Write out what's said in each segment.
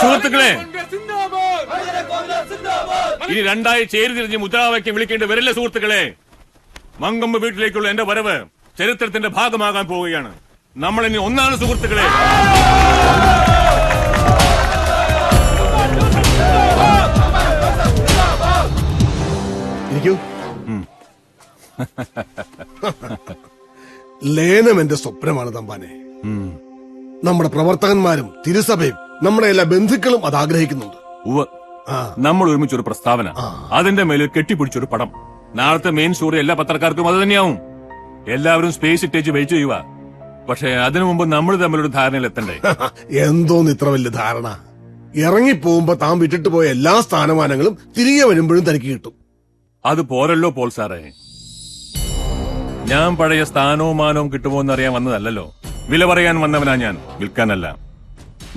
സുഹൃത്തുക്കളെ, ഇനി രണ്ടായി ചേരിതിരിഞ്ഞ് മുദ്രാവാക്യം വിളിക്കേണ്ടി വരില്ല സുഹൃത്തുക്കളെ. മങ്കമ്പ് വീട്ടിലേക്കുള്ള എന്റെ വരവ് ചരിത്രത്തിന്റെ ഭാഗമാകാൻ പോവുകയാണ്. നമ്മളിനി ഒന്നാണ് സുഹൃത്തുക്കളെ. ലയനം എന്റെ സ്വപ്നമാണ് തമ്പാനെ. നമ്മുടെ പ്രവർത്തകന്മാരും തിരുസഭയും നമ്മുടെ എല്ലാ ബന്ധുക്കളും അത് ആഗ്രഹിക്കുന്നുണ്ട്. നമ്മൾ ഒരുമിച്ചൊരു പ്രസ്താവന, അതിന്റെ മേലിൽ കെട്ടിപ്പിടിച്ചൊരു പടം. നാളത്തെ മെയിൻ സ്റ്റോറി എല്ലാ പത്രക്കാർക്കും അത് തന്നെയാവും. എല്ലാവരും സ്പേസ് ഇട്ടേച്ച് വെയിറ്റ് ചെയ്യുക. പക്ഷെ അതിനു മുമ്പ് നമ്മൾ തമ്മിലൊരു ധാരണയിൽ എത്തണ്ടേ? എന്തോന്ന് ഇത്ര വലിയ ധാരണ? ഇറങ്ങിപ്പോകുമ്പോ താൻ വിട്ടിട്ട് പോയ എല്ലാ സ്ഥാനമാനങ്ങളും തിരികെ വരുമ്പോഴും തനിക്ക് കിട്ടും. അത് പോരല്ലോ പോൾ സാറേ. ഞാൻ പഴയ സ്ഥാനവും മാനവും കിട്ടുമോ എന്നറിയാൻ വന്നതല്ലോ. വില പറയാൻ വന്നവനാ ഞാൻ, വിൽക്കാനല്ല.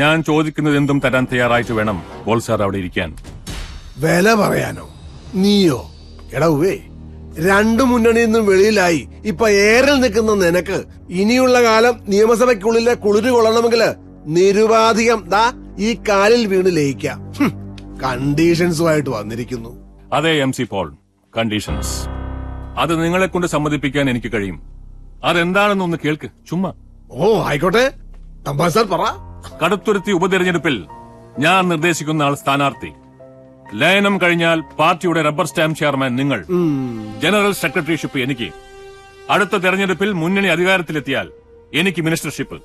ഞാൻ ചോദിക്കുന്നത് എന്തും തരാൻ തയ്യാറായിട്ട് വേണം പോൾ സാർ അവിടെ ഇരിക്കാൻ. വില പറയാനോ? നീയോ? എടവേ, രണ്ടു മുന്നണിയിൽ നിന്നും വെളിയിലായി ഇപ്പൊ ഏറിൽ നിൽക്കുന്ന നിനക്ക് ഇനിയുള്ള കാലം നിയമസഭയ്ക്കുള്ളിലെ കുളിര് കൊള്ളണമെങ്കിൽ നിരുപാധികം ഈ കാലിൽ വീണ് ലയിക്കാം. കണ്ടീഷൻസുമായിട്ട് വന്നിരിക്കുന്നു. അതെ MC പോൾ, കണ്ടീഷൻസ്. അത് നിങ്ങളെ കൊണ്ട് സമ്മതിപ്പിക്കാൻ എനിക്ക് കഴിയും. അതെന്താണെന്നൊന്ന് കേൾക്ക്, ചുമ്മാ. ഓ ആയിക്കോട്ടെ, തമ്പാൻ സാർ പറ. കടുത്തുരുത്തി ഉപതെരഞ്ഞെടുപ്പിൽ ഞാൻ നിർദ്ദേശിക്കുന്ന ആൾ സ്ഥാനാർത്ഥി. ലയനം കഴിഞ്ഞാൽ പാർട്ടിയുടെ റബ്ബർ സ്റ്റാമ്പ് ചെയർമാൻ നിങ്ങൾ, ജനറൽ സെക്രട്ടറിഷിപ്പ് എനിക്ക്. അടുത്ത തെരഞ്ഞെടുപ്പിൽ മുന്നണി അധികാരത്തിലെത്തിയാൽ എനിക്ക് മിനിസ്റ്റർഷിപ്പ്,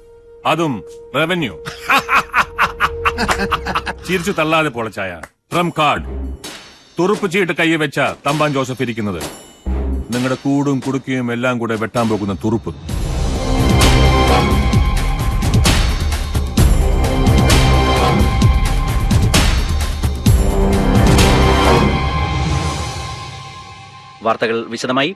അതും റവന്യൂ. ചിരിച്ചു തള്ളാതെ പൊളച്ചായ ട്രംപ് കാർഡ്, തുറുപ്പ് ചീട്ട് കയ്യെ വെച്ച തമ്പാൻ ജോസഫ് ഇരിക്കുന്നത്. നിങ്ങളുടെ കൂടും കുടുക്കിയും എല്ലാം കൂടെ വെട്ടാൻ പോകുന്ന തുറുപ്പ്. വാർത്തകൾ വിശദമായി.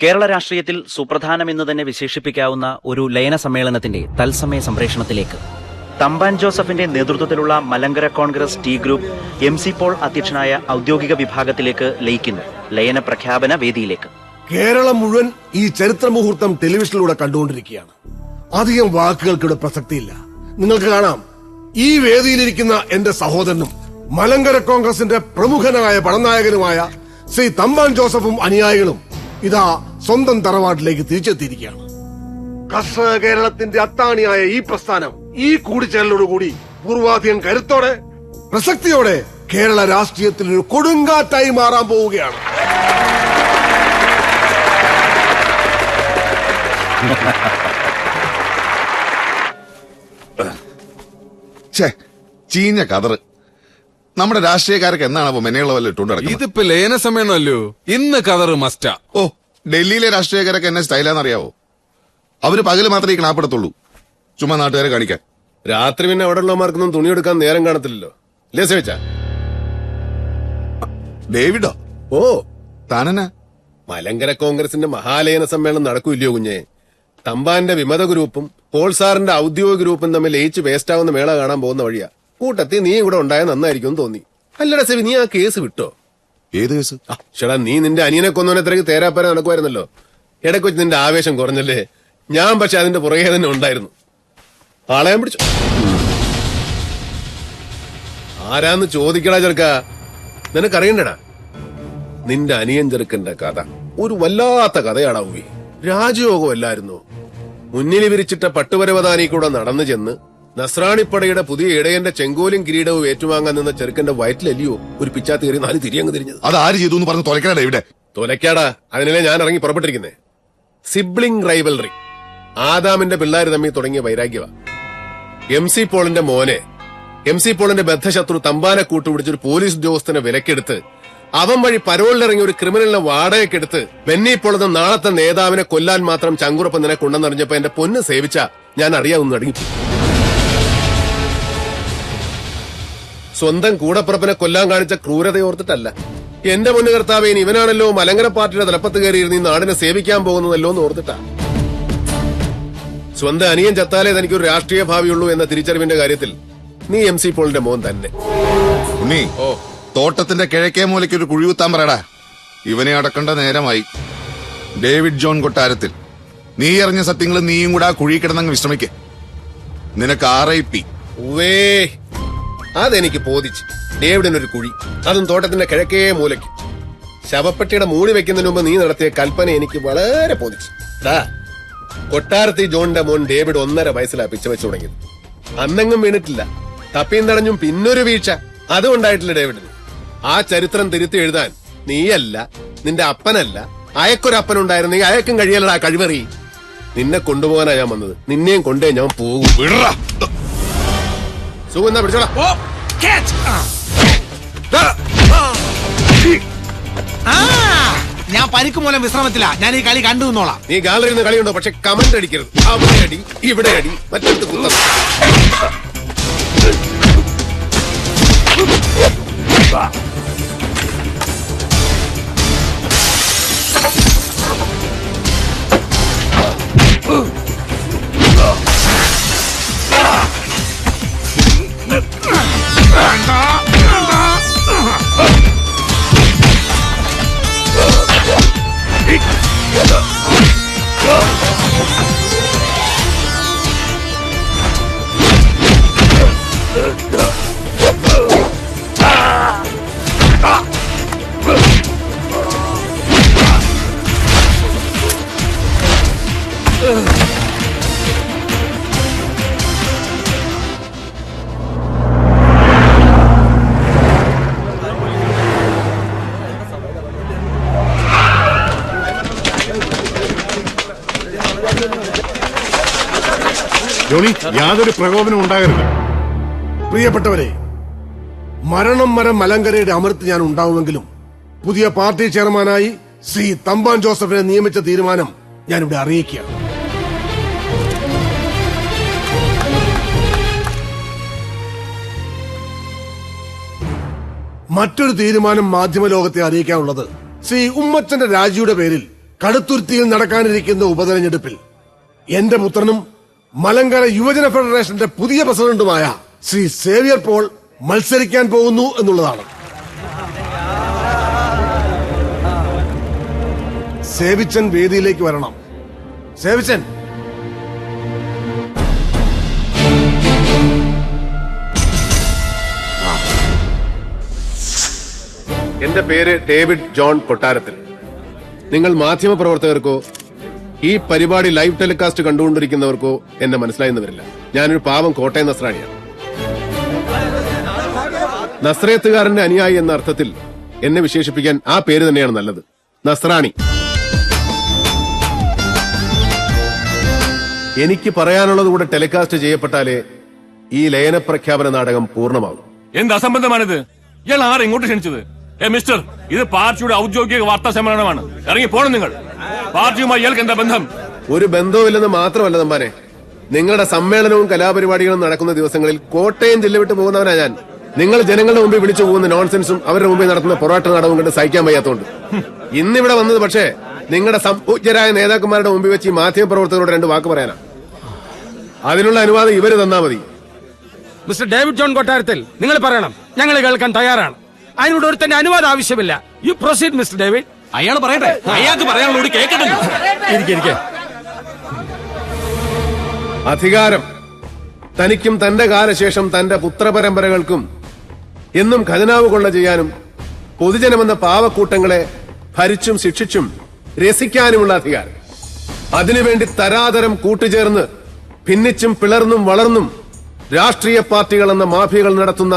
കേരള രാഷ്ട്രീയത്തിൽ സുപ്രധാനമെന്ന് തന്നെ വിശേഷിപ്പിക്കാവുന്ന ഒരു ലയന സമ്മേളനത്തിന്റെ തത്സമയ സംപ്രേഷണത്തിലേക്ക് തമ്പാൻ ജോസഫിന്റെ നേതൃത്വത്തിലുള്ള Malankara Congress T group MC Paul അധ്യക്ഷനായ ഔദ്യോഗിക വിഭാഗത്തിലേക്ക് ലയിക്കുന്നു. ലയന പ്രഖ്യാപന വേദിയിലേക്ക് കേരളം മുഴുവൻ ഈ ചരിത്ര മുഹൂർത്തം ടെലിവിഷനിലൂടെ കണ്ടുകൊണ്ടിരിക്കുകയാണ്. അധികം വാക്കുകൾക്കിവിടെ പ്രസക്തിയില്ല. നിങ്ങൾക്ക് കാണാം, ഈ വേദിയിലിരിക്കുന്ന എന്റെ സഹോദരനും മലങ്കര കോൺഗ്രസിന്റെ പ്രമുഖനായ പടനായകനുമായ ശ്രീ തമ്പാൻ ജോസഫും അനുയായികളും ഇതാ സ്വന്തം തറവാട്ടിലേക്ക് തിരിച്ചെത്തിയിരിക്കുകയാണ്. കർഷക കേരളത്തിന്റെ അത്താണിയായ ഈ പ്രസ്ഥാനം ഈ കൂടിച്ചേരലോടുകൂടി പൂർവാധികം കരുത്തോടെ പ്രസക്തിയോടെ കേരള രാഷ്ട്രീയത്തിൽ ഒരു കൊടുങ്കാറ്റായി മാറാൻ പോവുകയാണ്. ചീഞ്ഞ കതറ്. നമ്മുടെ രാഷ്ട്രീയക്കാർക്ക് എന്നാണ് മെനയുള്ള വല്ല ഇട്ടുകൊണ്ട് നടക്കുന്നത്? ഇതിപ്പോ ലയന സമയമല്ലോ, ഇന്ന് കതറ് മസ്റ്റാ. ഓ, ഡൽഹിയിലെ രാഷ്ട്രീയക്കാരൊക്കെ എന്നെ സ്റ്റൈലാന്നറിയാവോ? അവര് പകല് മാത്രമേ ഈ ക്ലാപ്പെടുത്തുള്ളൂ, ചുമ്മാ നാട്ടുകാരെ കാണിക്കാൻ. രാത്രി പിന്നെ അവിടെ ഉള്ളമാർക്കൊന്നും തുണിയെടുക്കാൻ നേരം കാണത്തില്ലല്ലോ. ലേസ ഡേവിഡോ? ഓ, താനെന്നാ? മലങ്കര കോൺഗ്രസിന്റെ മഹാലയന സമ്മേളനം നടക്കൂല്ലയോ കുഞ്ഞെ? തമ്പാന്റെ വിമത ഗ്രൂപ്പും പോൾ സാറിന്റെ ഔദ്യോഗിക ഗ്രൂപ്പും തമ്മിൽ ലയിച്ച് വേസ്റ്റാവുന്ന മേള കാണാൻ പോകുന്ന വഴിയാ. കൂട്ടത്തിൽ നീ ഇവിടെ ഉണ്ടായ നന്നായിരിക്കും തോന്നി. അല്ലടാ സെവി, നീ ആ കേസ് വിട്ടോ? ഏത് കേസ്? ചേടാ, നീ നിന്റെ അനിയനെ കൊന്നവനെ തിരക്ക് തേരാപ്പര നടക്കുമായിരുന്നല്ലോ. ഇടയ്ക്ക് വെച്ച് നിന്റെ ആവേശം കുറഞ്ഞല്ലേ? ഞാൻ പക്ഷെ അതിന്റെ പുറകെ തന്നെ ഉണ്ടായിരുന്നു. ആളയാൻ പിടിച്ചു. ആരാന്ന് ചോദിക്കടാ ചെറുക്ക, നിനക്കറിയണ്ടടാ. നിന്റെ അനിയൻ ചെറുക്കന്റെ കഥ ഒരു വല്ലാത്ത കഥയാടാ ഉവി. രാജയോഗം അല്ലായിരുന്നു. മുന്നിൽ വിരിച്ചിട്ട പട്ടുപരവതാനി കൂടെ നടന്നു ചെന്ന് നസ്രാണിപ്പടയുടെ പുതിയ ഇടയന്റെ ചെങ്കോലും കിരീടവും ഏറ്റുവാങ്ങാൻ നിന്ന ചെറുക്കന്റെ വയറ്റിലല്ലയോ ഒരു പിച്ചാത്തി കയറി 4 തിരിയങ്ങ് തിരിഞ്ഞത്. അത് ആര് ചെയ്തു എന്ന് പറഞ്ഞ് തുലക്കാടാ ഇവിടെ? തുലക്കാടാ, അതിനല്ലേ ഞാൻ ഇറങ്ങി പുറപ്പെട്ടിരിക്കുന്നേ. സിബ്ലിംഗ് റൈവൽറി, ആദാമിന്റെ പിള്ളേര് തമ്മിൽ തുടങ്ങിയ വൈരാഗ്യവാ. MC പോളിന്റെ മോനെ, MC പോളിന്റെ ബദ്ധശത്രു തമ്പാനെ കൂട്ടുപിടിച്ചൊരു പോലീസ് ഉദ്യോഗസ്ഥനെ വിലക്കെടുത്ത് അവൻ വഴി പരോളിലിറങ്ങി ഒരു ക്രിമിനലിനെ വാടകയ്ക്കെടുത്ത് ബെന്നി പോളെന്ന നാളത്തെ നേതാവിനെ കൊല്ലാൻ മാത്രം ചങ്കുറപ്പ് നിന്നെ കൊണ്ടെന്നറിഞ്ഞപ്പോ എന്റെ പൊന്ന് സേവിച്ച ഞാൻ അറിയാവുന്ന അടങ്ങി. സ്വന്തം കൂടപ്പുറപ്പിനെ കൊല്ലാൻ കാണിച്ച ക്രൂരതയോർത്തിട്ടല്ല. എന്റെ പൊന്നു കർത്താവേ, ഇവനാണല്ലോ മലങ്കര പാർട്ടിയുടെ തലപ്പത്ത് കയറിയിരുന്ന് ഈ നാടിനെ സേവിക്കാൻ പോകുന്നതല്ലോ എന്ന് ഓർത്തിട്ടാ. സ്വന്തം അനിയൻ ചത്താലേ തനിക്കൊരു രാഷ്ട്രീയ ഭാവിയുള്ളൂ എന്ന തിരിച്ചറിവിന്റെ കാര്യത്തിൽ നീ MC പോളിന്റെ മോൻ തന്നെ. ഉണ്ണി, തോട്ടത്തിന്റെ കിഴക്കേ മൂലയ്ക്ക് ഒരു കുഴികുത്താൻ പറയടാ. ഇവനെ അടക്കേണ്ട നേരമായി. ഡേവിഡ് ജോൺ കൊട്ടാരത്തിൽ നീ അറിഞ്ഞ സത്യങ്ങൾ നീയും കൂടെ ആ കുഴി കിടന്നങ്ങ് വിശ്രമിക്ക്. നിനക്ക് RIP. അതെനിക്ക് ബോധിച്ചു. ഡേവിഡിനൊരു കുഴി, അതും തോട്ടത്തിന്റെ കിഴക്കേ മൂലയ്ക്ക്. ശവപ്പെട്ടിയുടെ മൂടി വെക്കുന്നതിന് മുമ്പ് നീ നടത്തിയ കൽപ്പന എനിക്ക് വളരെ ബോധിച്ചു. കൊട്ടാരത്തി ജോണിന്റെ മോൻ ഡേവിഡ് 1.5 വയസ്സിലാ പിച്ച വെച്ചു തുടങ്ങിയത്. അന്നെങ്ങും വീണിട്ടില്ല, തപ്പിയും തടഞ്ഞും പിന്നൊരു വീഴ്ച അതും ഉണ്ടായിട്ടില്ല ഡേവിഡിന്. ആ ചരിത്രം തിരുത്തി എഴുതാൻ നീയല്ല, നിന്റെ അപ്പനല്ല, അയക്കൊരപ്പനുണ്ടായിരുന്നെങ്കിൽ അയക്കും കഴിയലടാ കഴിവറി. നിന്നെ കൊണ്ടുപോകാനാ ഞാൻ വന്നത്, നിന്നെയും കൊണ്ടേ ഞാൻ പോകും. സുഖം പിടിച്ചോളാം. ഞാൻ പരിക്ക് മൂലം വിശ്രമത്തില്ല. ഞാൻ ഈ കളി കണ്ടു നിന്നോളാം. നീ ഗാലറിയിൽ നിന്ന് കളിയുണ്ടോ? പക്ഷെ കമന്റ് അടിക്കരുത്. അവിടെ അടി, ഇവിടെ അടി, മറ്റടുത്ത് കുത്തം. ജോണി, യാതൊരു പ്രകോപനം ഉണ്ടാകരുത്. പ്രിയപ്പെട്ടവരെ, മരണം മരം മലങ്കരയുടെ അമരത്ത് ഞാൻ ഉണ്ടാവുമെങ്കിലും പുതിയ പാർട്ടി ചെയർമാനായി ശ്രീ തമ്പാൻ ജോസഫിനെ നിയമിച്ച തീരുമാനം ഞാനിവിടെ അറിയിക്കുകയാണ്. മറ്റൊരു തീരുമാനം മാധ്യമലോകത്തെ അറിയിക്കാനുള്ളത്, ശ്രീ ഉമ്മച്ചന്റെ രാജിയുടെ പേരിൽ കടുത്തുരുത്തിയിൽ നടക്കാനിരിക്കുന്ന ഉപതെരഞ്ഞെടുപ്പിൽ എന്റെ പുത്രനും മലങ്കര യുവജന ഫെഡറേഷന്റെ പുതിയ പ്രസിഡന്റുമായ ശ്രീ സേവ്യർ പോൾ മത്സരിക്കാൻ പോകുന്നു എന്നുള്ളതാണ്. സേവിച്ചൻ വേദിയിലേക്ക് വരണം. സേവിച്ചൻ. എന്റെ പേര് ഡേവിഡ് ജോൺ കൊട്ടാരത്തിൽ. നിങ്ങൾ മാധ്യമപ്രവർത്തകർക്കോ ഈ പരിപാടി ലൈവ് ടെലികാസ്റ്റ് കണ്ടുകൊണ്ടിരിക്കുന്നവർക്കോ എന്നെ മനസ്സിലായെന്ന് വരില്ല. ഞാനൊരു പാവം കോട്ടയം നസ്രാണിയാണ്. നസ്രയത്തുകാരന്റെ അനുയായി എന്ന അർത്ഥത്തിൽ എന്നെ വിശേഷിപ്പിക്കാൻ ആ പേര് തന്നെയാണ് നല്ലത്, നസ്രാണി. എനിക്ക് പറയാനുള്ളത് കൂടെ ടെലികാസ്റ്റ് ചെയ്യപ്പെട്ടാലേ ഈ ലയന പ്രഖ്യാപന നാടകം പൂർണ്ണമാകും. എന്ത് അസംബന്ധമാണിത്? ഇയാൾ ആരെ ഇങ്ങോട്ട് ക്ഷണിച്ചത്? മിസ്റ്റർ, ഇത് പാർട്ടിയുടെ ഔദ്യോഗിക വാർത്താ സമ്മേളനമാണ്. ഇറങ്ങി പോണം നിങ്ങൾ. പാർട്ടിയുമായി ഇയാൾക്ക് എന്താ ബന്ധം? ഒരു ബന്ധവുമില്ലെന്ന് മാത്രമല്ല തമ്പാനെ, നിങ്ങളുടെ സമ്മേളനവും കലാപരിപാടികളും നടക്കുന്ന ദിവസങ്ങളിൽ കോട്ടയം ജില്ല വിട്ട് പോകുന്നവനാ ഞാൻ. നിങ്ങൾ ജനങ്ങളുടെ മുമ്പിൽ വിളിച്ചു പോകുന്ന നോൺസെൻസും അവരുടെ മുമ്പിൽ നടത്തുന്ന പൊറാട്ട നാടകവും കണ്ട് സഹിക്കാൻ വയ്യാത്തോണ്ട് ഇന്നിവിടെ വന്നത്. പക്ഷേ നിങ്ങളുടെ സംപൂജ്യരായ നേതാക്കന്മാരുടെ മുമ്പിൽ വെച്ച് ഈ മാധ്യമപ്രവർത്തകരോട് 2 വാക്ക് പറയാനാ. അതിനുള്ള അനുവാദം ഇവര് തന്നാ മതി. മിസ്റ്റർ ഡേവിഡ് ജോൺ കൊട്ടാരത്തിൽ, നിങ്ങൾ പറയണം, ഞങ്ങൾ കേൾക്കാൻ തയ്യാറാണ്. അതിനോട് ഒരുത്തന്റെ അനുവാദം ആവശ്യമില്ല. You proceed mister David. അയാൾ പറയട്ടെ, അയാൾക്ക് പറയാനുള്ളൂ. കേൾക്കട്ടെ. അധികാരം തനിക്കും തന്റെ കാലശേഷം തന്റെ പുത്രപരമ്പരകൾക്കും എന്നും ഖജനാവ് കൊള്ള ചെയ്യാനും പൊതുജനമെന്ന പാവക്കൂട്ടങ്ങളെ ഭരിച്ചും ശിക്ഷിച്ചും രസിക്കാനുമുള്ള അധികാരം. അതിനുവേണ്ടി തരാതരം കൂട്ടുചേർന്ന് ഭിന്നിച്ചും പിളർന്നും വളർന്നും രാഷ്ട്രീയ പാർട്ടികൾ എന്ന മാഫിയകൾ നടത്തുന്ന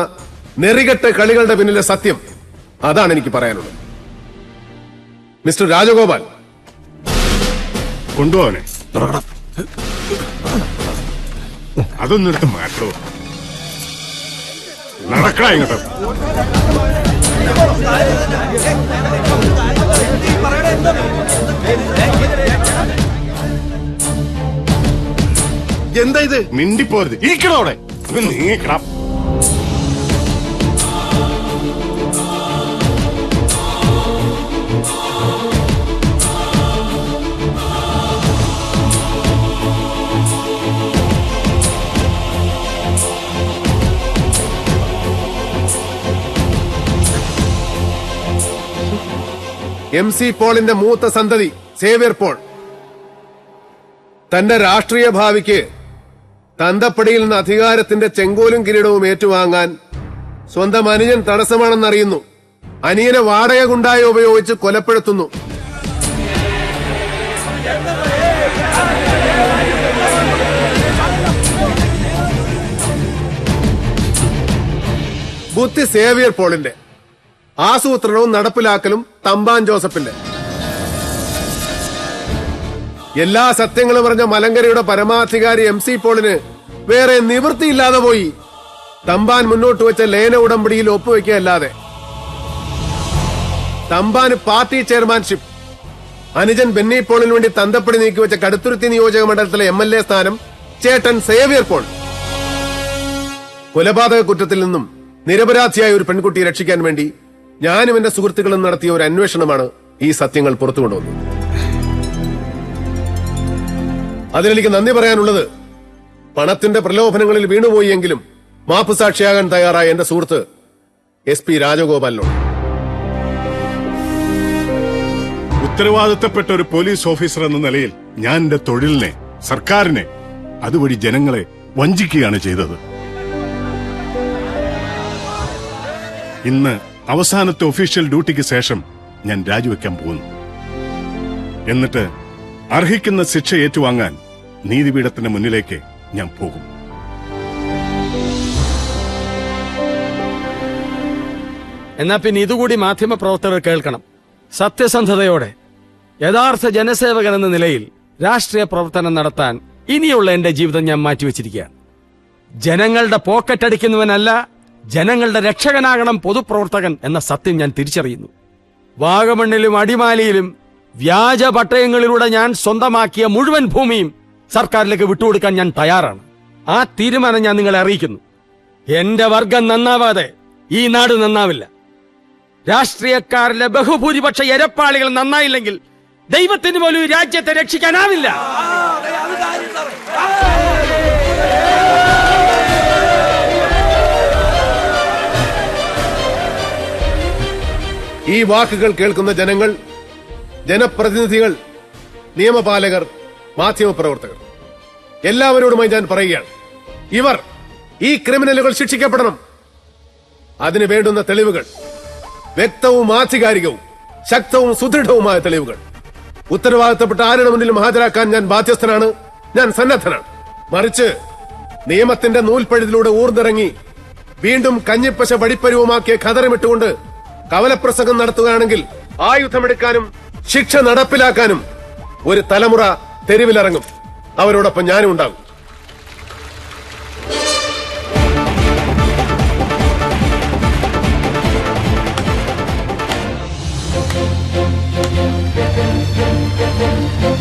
നെറികെട്ട കളികളുടെ പിന്നിലെ സത്യം, അതാണ് എനിക്ക് പറയാനുള്ളത്. മിസ്റ്റർ രാജഗോപാൽ, കൊണ്ടുപോവനെ അതൊന്നും എടുത്ത് മാറ്റോ. നടക്കടാ ഇങ്ങോട്ട്. എന്താ ഇത്? മിണ്ടിപ്പോരുത്, ഇരിക്കണോ അവിടെ. നീക്കണം. MC പോളിന്റെ മൂത്ത സന്തതി സേവ്യർ പോൾ തന്റെ രാഷ്ട്രീയ ഭാവിക്ക് തന്തപ്പടിയിൽ നിന്ന് അധികാരത്തിന്റെ ചെങ്കോലും കിരീടവും ഏറ്റുവാങ്ങാൻ സ്വന്തം അനുജൻ തടസ്സമാണെന്നറിയുന്നു. അനിയനെ വാടക ഗുണ്ടായി ഉപയോഗിച്ച് കൊലപ്പെടുത്തുന്നു. ബുദ്ധി സേവിയർ പോളിന്റെ, ആസൂത്രണവും നടപ്പിലാക്കലും തമ്പാൻ ജോസഫിന്റെ. എല്ലാ സത്യങ്ങളും പറഞ്ഞ മലങ്കരയുടെ പരമാധികാരി MC പോളിന് വേറെ നിവൃത്തിയില്ലാതെ പോയി. തമ്പാൻ മുന്നോട്ട് വെച്ച ലയന ഉടമ്പടിയിൽ ഒപ്പുവെക്കുകയല്ലാതെ. തമ്പാന് പാർട്ടി ചെയർമാൻഷിപ്പ്, അനുജൻ ബെന്നി പോളിന് വേണ്ടി തന്തപ്പടി നീക്കിവെച്ച കടുത്തുരുത്തി നിയോജക മണ്ഡലത്തിലെ MLA സ്ഥാനം ചേട്ടൻ സേവിയർ പോൾ. കൊലപാതക കുറ്റത്തിൽ നിന്നും നിരപരാധിയായ ഒരു പെൺകുട്ടിയെ രക്ഷിക്കാൻ വേണ്ടി ഞാനും എന്റെ സുഹൃത്തുക്കളും നടത്തിയ ഒരു അന്വേഷണമാണ് ഈ സത്യങ്ങൾ പുറത്തു കൊണ്ടുവന്നത്. അതിലെനിക്ക് നന്ദി പറയാനുള്ളത് പണത്തിന്റെ പ്രലോഭനങ്ങളിൽ വീണുപോയെങ്കിലും മാപ്പുസാക്ഷിയാകാൻ തയ്യാറായ എന്റെ സുഹൃത്ത് SP രാജഗോപാലിനോട്. ഉത്തരവാദിത്തപ്പെട്ട ഒരു പോലീസ് ഓഫീസർ എന്ന നിലയിൽ ഞാൻ എന്റെ തൊഴിലിനെ, സർക്കാരിനെ, അതുവഴി ജനങ്ങളെ വഞ്ചിക്കുകയാണ് ചെയ്തത്. ഇന്ന് അവസാനത്തെ ഒഫീഷ്യൽ ഡ്യൂട്ടിക്ക് ശേഷം ഞാൻ രാജിവെക്കാൻ പോകുന്നു. എന്നിട്ട് അർഹിക്കുന്ന ശിക്ഷ ഏറ്റുവാങ്ങാൻ നീതിപീഠത്തിന്റെ മുന്നിലേക്ക് ഞാൻ പോകും. എന്നാ പിന്നെ ഇതുകൂടി മാധ്യമപ്രവർത്തകർ കേൾക്കണം. സത്യസന്ധതയോടെ യഥാർത്ഥ ജനസേവകൻ എന്ന നിലയിൽ രാഷ്ട്രീയ പ്രവർത്തനം നടത്താൻ ഇനിയുള്ള എന്റെ ജീവിതം ഞാൻ മാറ്റിവെച്ചിരിക്കുകയാണ്. ജനങ്ങളുടെ പോക്കറ്റടിക്കുന്നവനല്ല, ജനങ്ങളുടെ രക്ഷകനാകണം പൊതുപ്രവർത്തകൻ എന്ന സത്യം ഞാൻ തിരിച്ചറിയുന്നു. വാഗമണ്ണിലും അടിമാലിയിലും വ്യാജ പട്ടയങ്ങളിലൂടെ ഞാൻ സ്വന്തമാക്കിയ മുഴുവൻ ഭൂമിയും സർക്കാരിലേക്ക് വിട്ടുകൊടുക്കാൻ ഞാൻ തയ്യാറാണ്. ആ തീരുമാനം ഞാൻ നിങ്ങളെ അറിയിക്കുന്നു. എന്റെ വർഗം നന്നാവാതെ ഈ നാട് നന്നാവില്ല. രാഷ്ട്രീയക്കാരിലെ ബഹുഭൂരിപക്ഷ എരപ്പാളികൾ നന്നായില്ലെങ്കിൽ ദൈവത്തിന് പോലും ഈ രാജ്യത്തെ രക്ഷിക്കാനാവില്ല. ഈ വാക്കുകൾ കേൾക്കുന്ന ജനങ്ങൾ, ജനപ്രതിനിധികൾ, നിയമപാലകർ, മാധ്യമപ്രവർത്തകർ എല്ലാവരോടുമായി ഞാൻ പറയുകയാണ്, ഇവർ, ഈ ക്രിമിനലുകൾ ശിക്ഷിക്കപ്പെടണം. അതിന് വേണ്ടുന്ന തെളിവുകൾ, വ്യക്തവും ആധികാരികവും ശക്തവും സുദൃഢവുമായ തെളിവുകൾ ഉത്തരവാദിത്തപ്പെട്ട ആരുടെ മുന്നിലും ഹാജരാക്കാൻ ഞാൻ ബാധ്യസ്ഥനാണ്, ഞാൻ സന്നദ്ധനാണ്. മറിച്ച് നിയമത്തിന്റെ നൂൽപ്പഴുതിലൂടെ ഊർന്നിറങ്ങി വീണ്ടും കഞ്ഞിപ്പശ വടിപ്പരുവമാക്കിയ ഖദറുമിട്ടുകൊണ്ട് കവലപ്രസംഗം നടത്തുകയാണെങ്കിൽ ആയുധമെടുക്കാനും ശിക്ഷ നടപ്പിലാക്കാനും ഒരു തലമുറ തെരുവിലിറങ്ങും. അവരോടൊപ്പം ഞാനും ഉണ്ടാകും.